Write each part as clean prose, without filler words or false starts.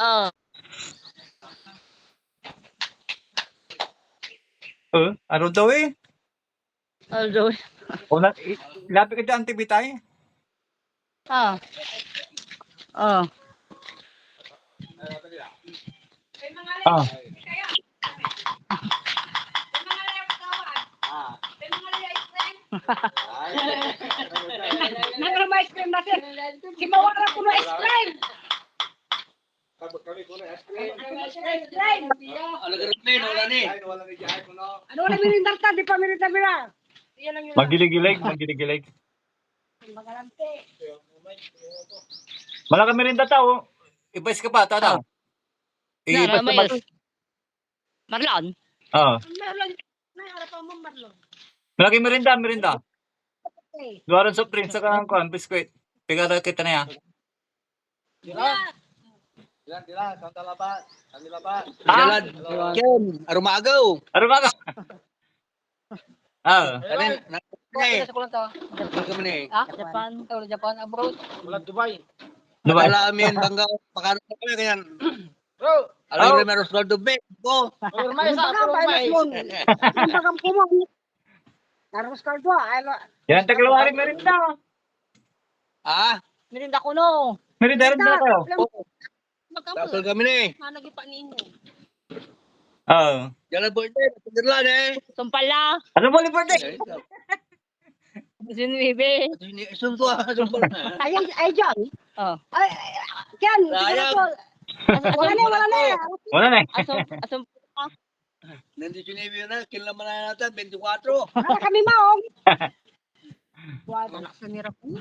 Oo. Ano daw eh? Although, Lapit ka dyan, TV tayo. ah. Oh. Ah. Meron ba ice cream natin? Si Mawara ko na ice cream! Ano wala mirindar ta? Di pa mirindar mira. Magilig-gilig. Malaki merinda tao. Ibais ka pa, tata. Nara, Ibais ka ba? mayos. Marlon? Oo. Nayara pa mo Marlon. Malaki merinda. Luaran sa prince sa kuan biskwit. Pigara kita na ya. Dilan, kanta laban. Kami laban. Dilan. Ken, arumagaw. Ano ba ka? Kanin, nakakay. Kami ni. Japan abroad. Dubai. Wala amin bangga pakano kami kanyan. Bro, alam mo meron sa Dubai. Ko. Urmay sa urmay. Bakam ko mo. Naros ka do. Yan taglawari merinda. Ah, Mirinda ko no. Merinda kayo. tapos kami ni. Managi pa ninyo. Jalan birthday, pagdirlan eh. Sumpala. Ano mo birthday? Sinwibe. Ini sungko, sungko. Ay John. Oh. Ay, Ken. Wala na. Asum. Nandito na yun na, kinlaman na natin, 24. Wala kami maong. Wala sa mira ko.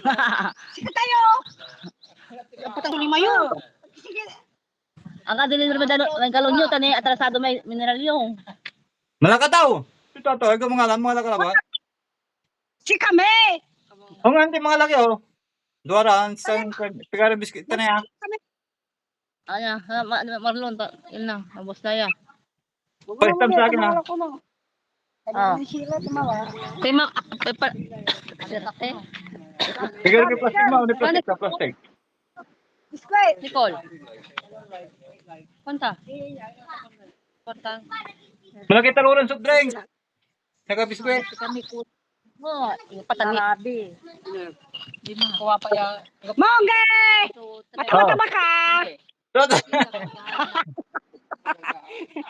Sige tayo. Patang 5 yun. Sige. Ang kadili naman ng kalonyo tani atrasado may mineralyo. Malaka daw. Ito to, ikaw mga laka ba? Si kami. O nga, hindi mga laki Duaran, pigara biskwit na ya. Aya, Marlon to. Yun lang, abos na ya. First time sa akin ha. Ah. Tema pa. Pigara ka plastic mo, hindi plastic. Biskwit. Nicole. Punta. Punta. Malaki taluran soft drinks. Saka biskwit. Oh, patani. Grabe. Di mo kuha pa ya. Mongge! Mata-mata ka.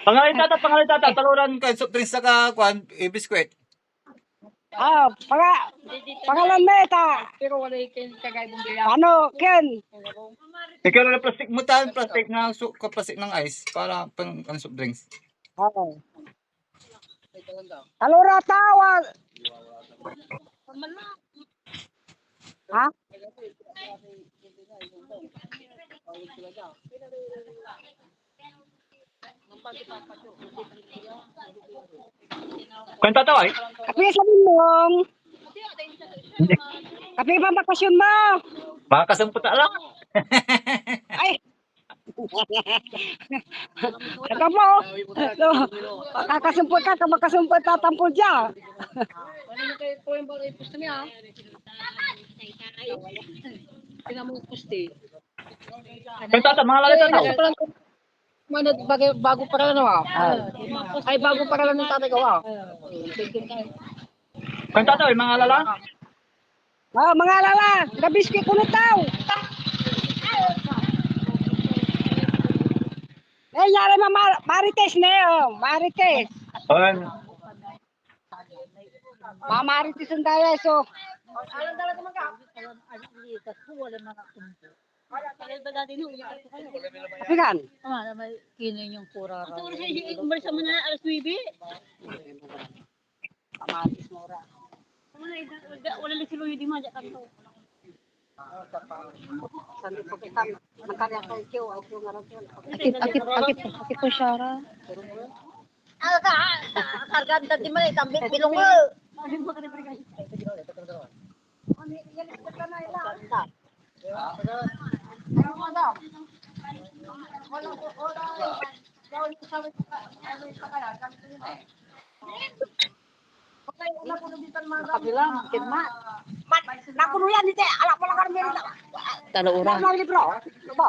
Pangalan tata, taluran ka soft drinks saka kuan, biskwit. Pangalan mo ita. Pero wala ikin kagay mong Ano, Ken? Ikaw na plastic mo plastic na plastic ng ice para pang soft drinks. Oo. Alura tawag. Ha? Kwenta to ay? Kapi sa minong. Kapi ba bakasyon mo? Baka kasamput lang. Ay. Ikaw mo. Kakasumpot ka, makasumpot ka tampol dyan. Ano kayo po yung bagay pusto niya? Pinamong pusti. Kwenta to, mga lalaki to. Bago pa rin ay bago pa rin ng tatay ko. Kwenta to, mga lala. Mga lala, gabiski ko na tao. Yari Marites na yun. Marites. Marites ang daya. So, alam talaga mga. Kapigan? May kinin yung pura. Ito rin siya, umalis mo na alas 9. Marites mura. Wala lang silo yung di madya kanto. Akit po Shara. Kargan tadi mana tambit bilong mo. Kabilang, kidmat. Nakuno yan, hindi. Alak mo lang kami rin. Taluura. Nakuno libro. Diba?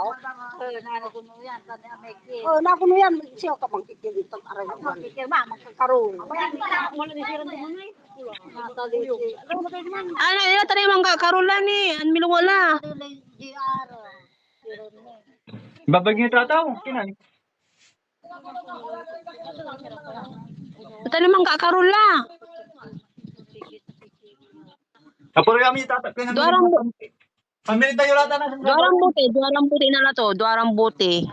Oh, nakuno yan. Siya ka magkikil dito. Aray mo. Magkikil ma, magkakaroon. Ano, ila tadi mang karulan ni, an milungwala. Babag niya tataw. Kinay. Tadi mang karula. Kapuro kami tataw. Pamilit tayo lata na. Duarang buti na la to, duarang buti.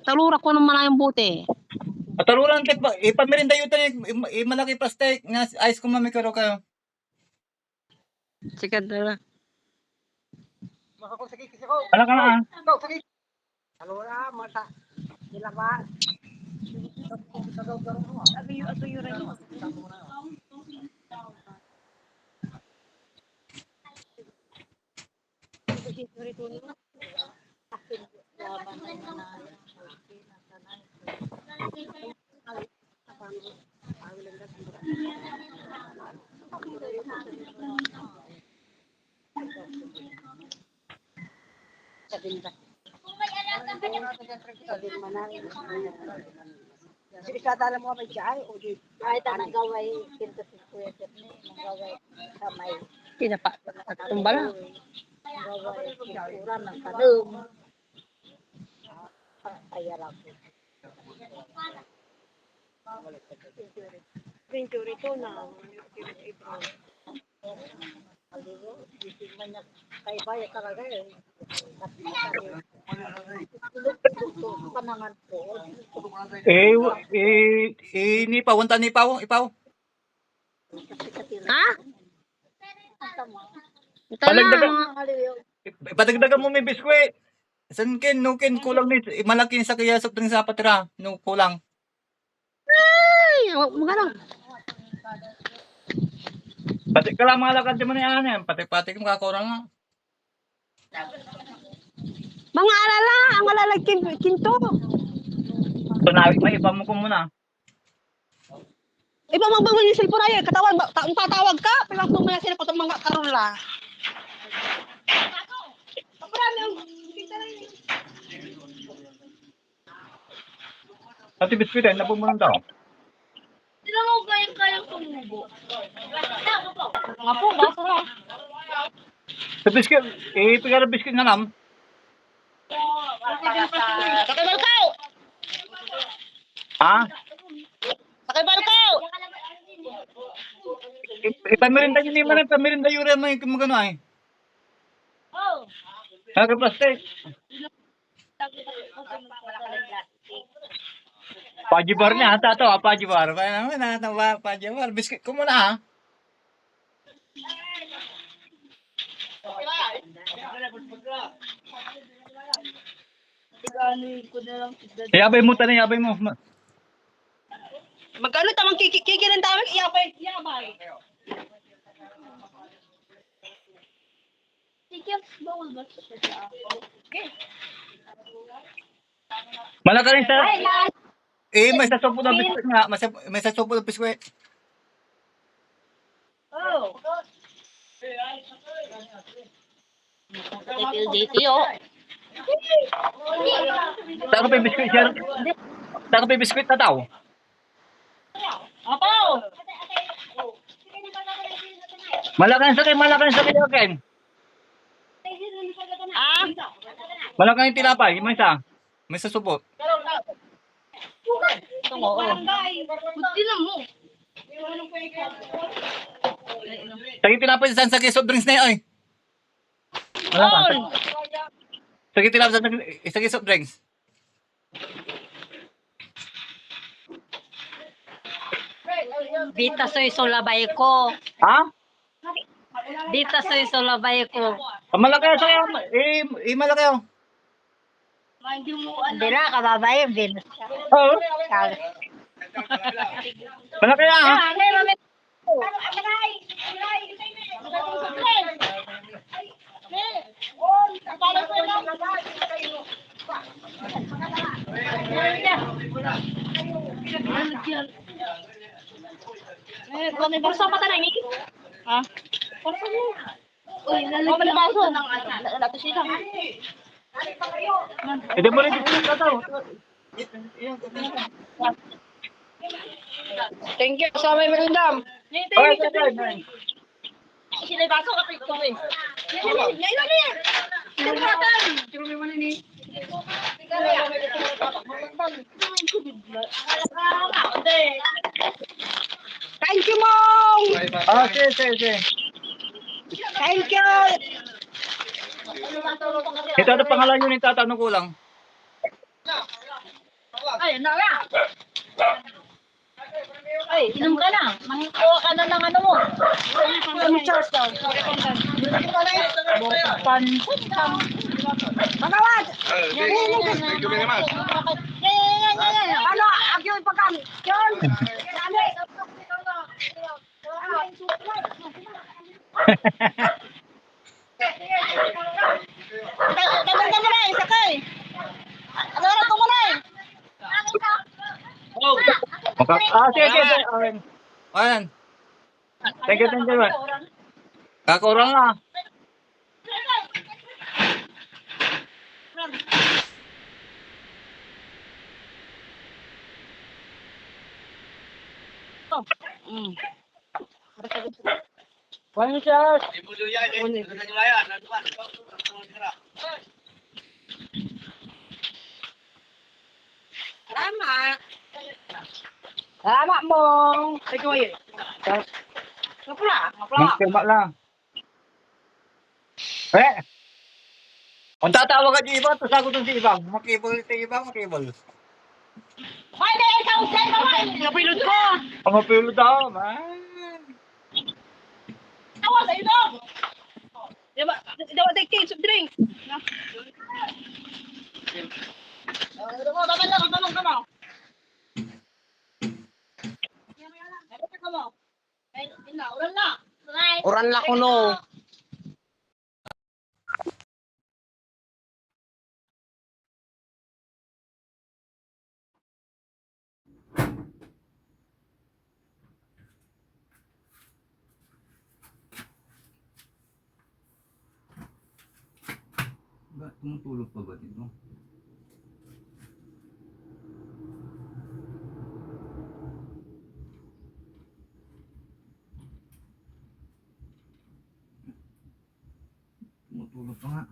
Talura ko naman yung buti. Atarulan tip ba? Ipamilit tayo tayo. Malaki plastic. Ice kung mamikaro kayo. Sikat na. Ala ka na. Alura, mata. Sila ba? Jadi kata alam mo may jay o di Ay, tanang gaway, pinto si Kuya Jeff ni, gaway kamay, Tinapa. Tumbala. gaway pinturan ng kanong. Kaya lang po. Pintura ito na, aligo, isip man niya, kay Baya talaga eh. Panangan po. Nipaw. Wanta nipaw. Ipaw. Ha? Palagdagan. Tala. Patagdagan mo may biskwit. San kin, no kin, kulang ni. Malaki sa kaya sa sa patira. No, kulang. Ay, magano. Pati ka lang mga lakad di mo na yan. Pati kong kakurang nga. Mga alala, ang alala kinto. Tunawik may iba mo ko muna. Iba magbang yung cellphone ay katawag tatawag ka, pero kung may sila patong mga karula. Pati biskwit ay napong mo ng tao. Sila mo kayang tumubo. Nga po, basta na. Sa biskwit, pigara biskwit na lang. Sakay balkaw! Ha? Sakay balkaw! Ipamirinda nyo naman ang pamirinda yun rin may kumagano ay. Oh. Naka plastic. Pajibar niya, tato ha, pajibar. Kaya naman, natawa, pajibar. Biscuit ko muna ha. Yabay mo tanay, yabay mo. Magkano tamang kikirin tawag? Iyabay. Sige, bawal ba siya? Malaka rin sa... may sasopo na biskuit nga. May sasopo na biskuit. Oh. Saan ko pa yung biskuit siya? Saan ko pa yung biskuit na tao? Apo! Malakan sa kayo, Ken. Ah? Malakan yung tilapay, may isa. May sasopo. Tungo. Buti na mo. Sige tilapay sa soft drinks na yun, oy. Malakan. Sige tilapay sa soft drinks. Dita soy solabay ko. Ha? Dita soy solabay ko. Malaki sa kayo. Malaki yun. Hindi na, kababay. Oo. Malaki yan, ha? Porsa pa tanay ni? Ha? Porsa mo. Uy, lalagyan ng baso. Nato sila. Ito mo rin dito daw. Thank you sa may merindam. Okay, okay. Sila yung baso kapit ko eh. Ngayon na yan. Sinuratan. Thank you, Mom! Ah, sige. Thank you! Ito ano pangalan yun yung tatanong ko lang. Ay, nara! Ay, inom ka na. Mangkuha ka na ng ano mo. Ang Charles daw. Pansit ka. Magawad! Ano? Agyo yung pagkam. Yun! Tagal ka muna eh, sakay. Agarap ko muna eh. Sige. Ayan. Thank you. Kakurang na. One shot. Salamat. Salamat mo. Ikaw yun. Ngapula. Magkirma lang. Kung tatawag ka di iba, tasagot ng si Ibang. Makibol. Pwede ikaw sa'yo naman. Napilot ko. Pangapilo daw, man. Tawa sa'yo daw. Dawa take tea, soft drink. Uran la kuno. Ba, tumutulog pa ba dito? Tumutulog pa nga.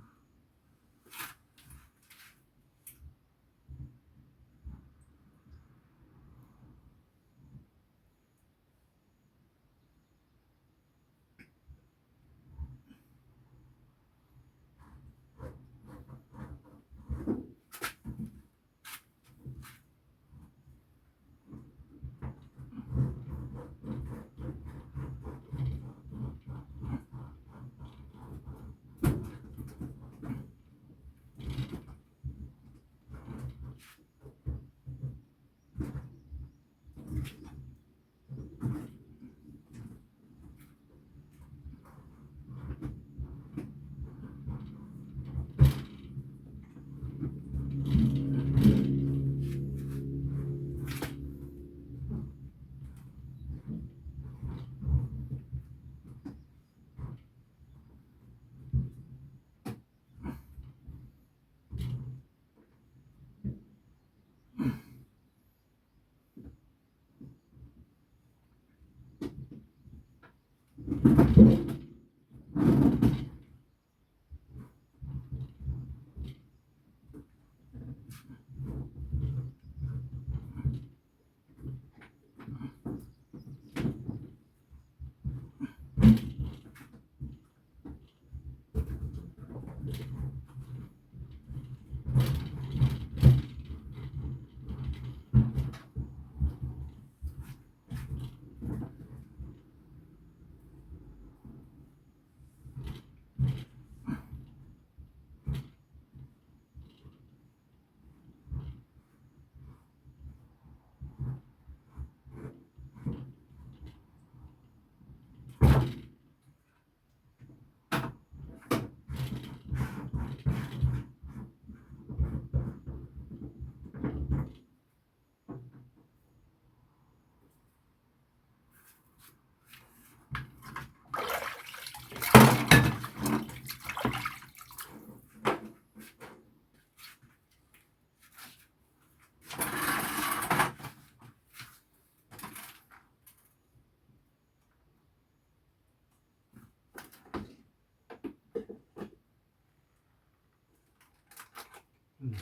Yan.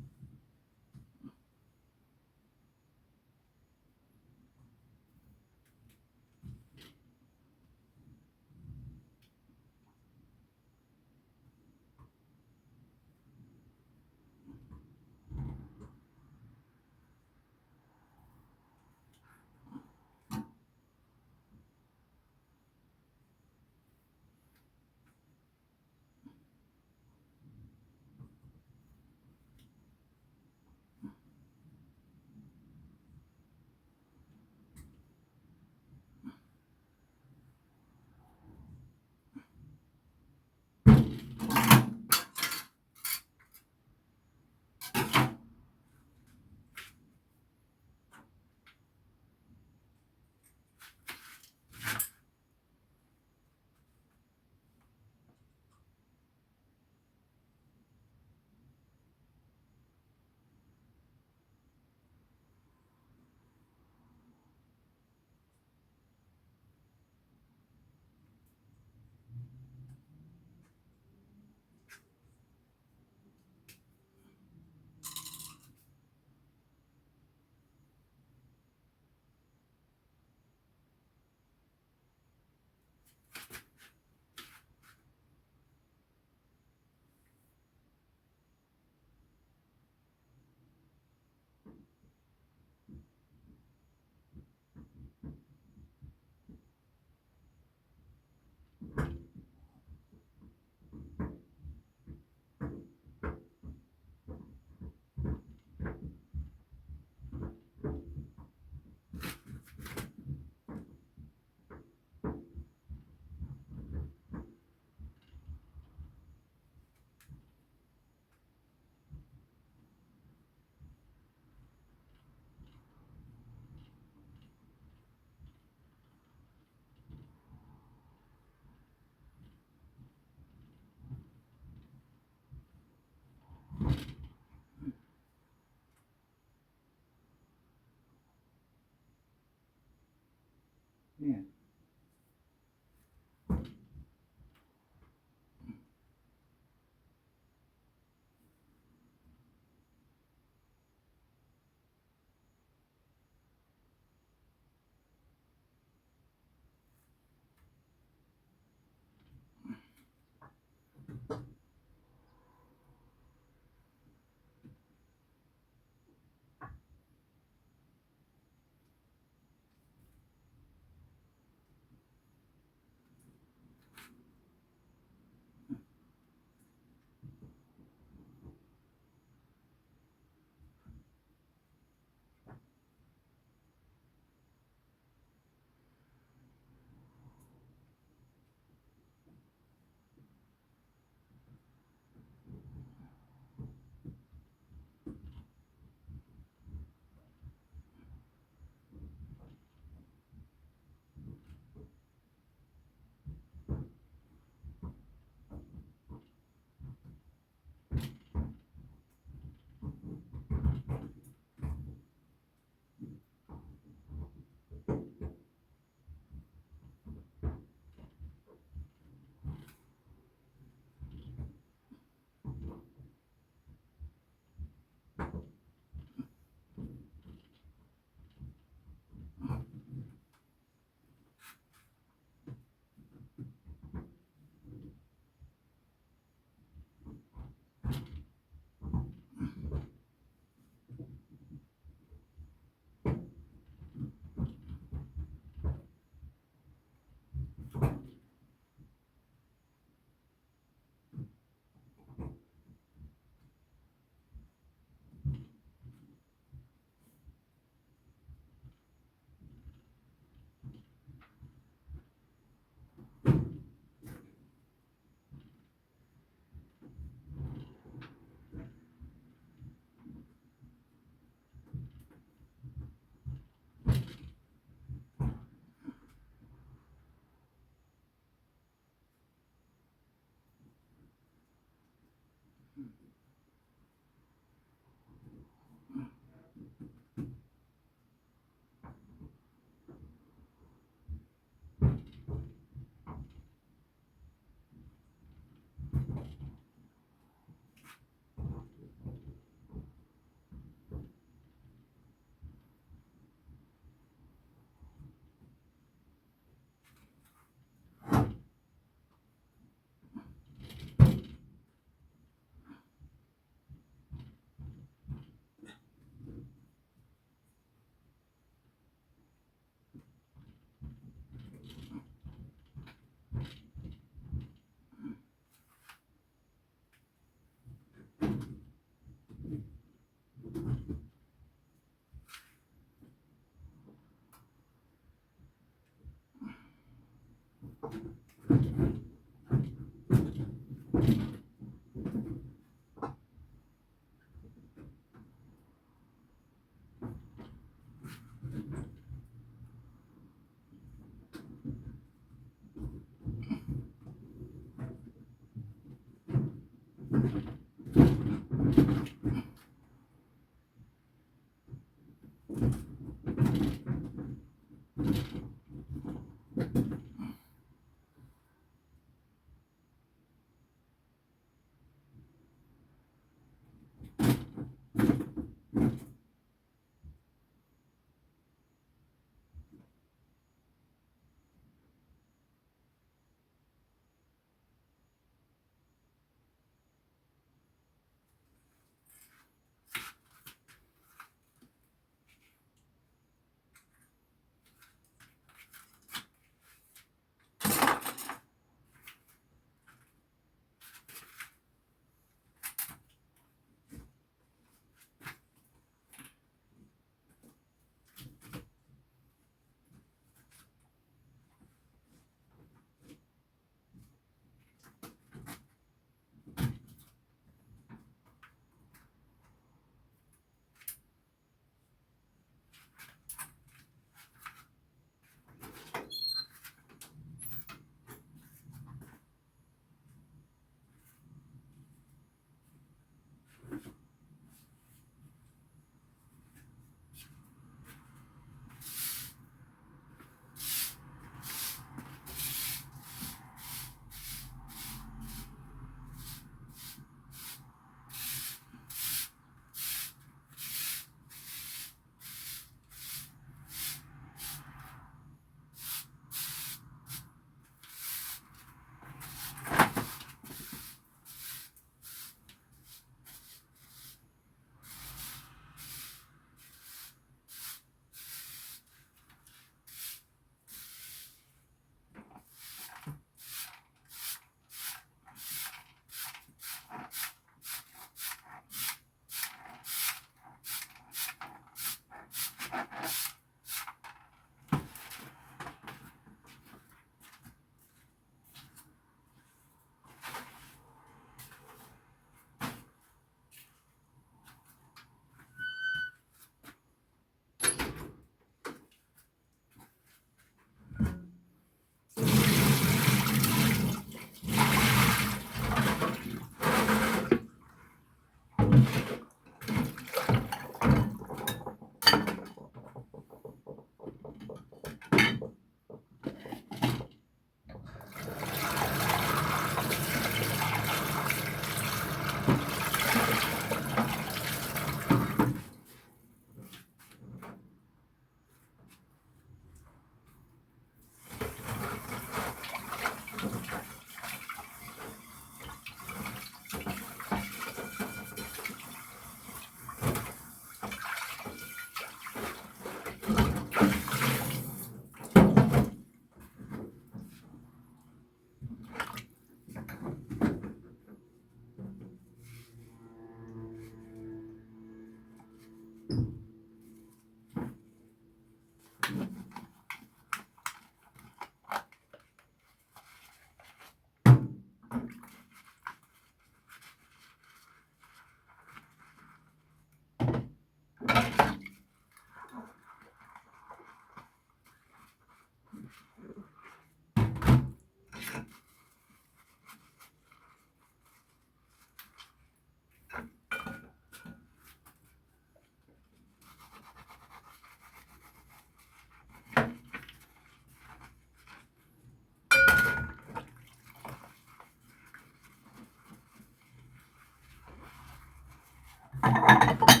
Thank you.